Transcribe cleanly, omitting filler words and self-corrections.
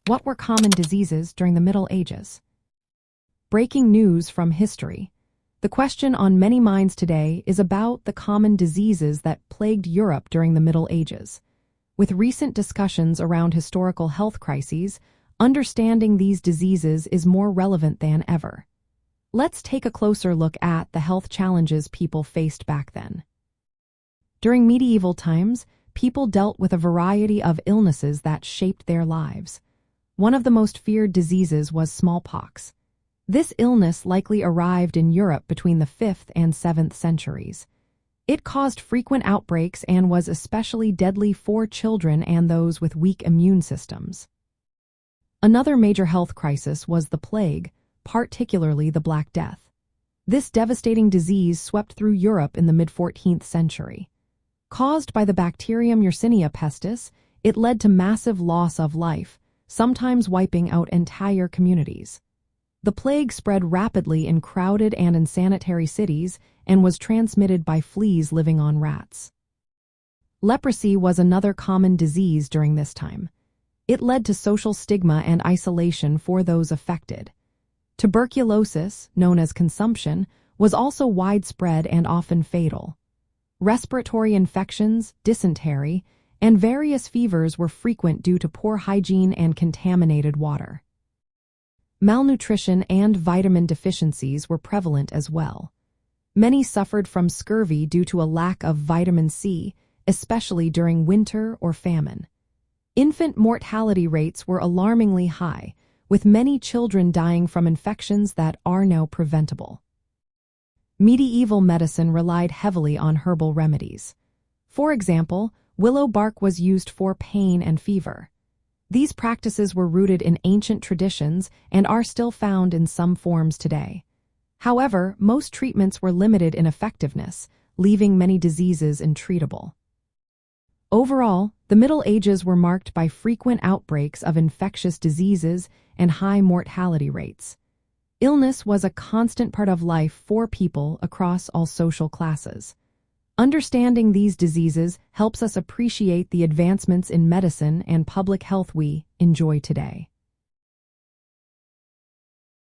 What were common diseases during the Middle Ages? Breaking news from history. The question on many minds today is about the common diseases that plagued Europe during the Middle Ages. With recent discussions around historical health crises, understanding these diseases is more relevant than ever. Let's take a closer look at the health challenges people faced back then. During medieval times, people dealt with a variety of illnesses that shaped their lives. One of the most feared diseases was smallpox. This illness likely arrived in Europe between the 5th and 7th centuries. It caused frequent outbreaks and was especially deadly for children and those with weak immune systems. Another major health crisis was the plague, particularly the Black Death. This devastating disease swept through Europe in the mid-14th century. Caused by the bacterium Yersinia pestis, it led to massive loss of life, sometimes wiping out entire communities. The plague spread rapidly in crowded and unsanitary cities and was transmitted by fleas living on rats. Leprosy was another common disease during this time. It led to social stigma and isolation for those affected. Tuberculosis, known as consumption, was also widespread and often fatal. Respiratory infections, dysentery, and various fevers were frequent due to poor hygiene and contaminated water. Malnutrition and vitamin deficiencies were prevalent as well. Many suffered from scurvy due to a lack of vitamin C, especially during winter or famine. Infant mortality rates were alarmingly high, with many children dying from infections that are now preventable. Medieval medicine relied heavily on herbal remedies. For example, willow bark was used for pain and fever. These practices were rooted in ancient traditions and are still found in some forms today. However, most treatments were limited in effectiveness, leaving many diseases untreatable. Overall, the Middle Ages were marked by frequent outbreaks of infectious diseases and high mortality rates. Illness was a constant part of life for people across all social classes. Understanding these diseases helps us appreciate the advancements in medicine and public health we enjoy today.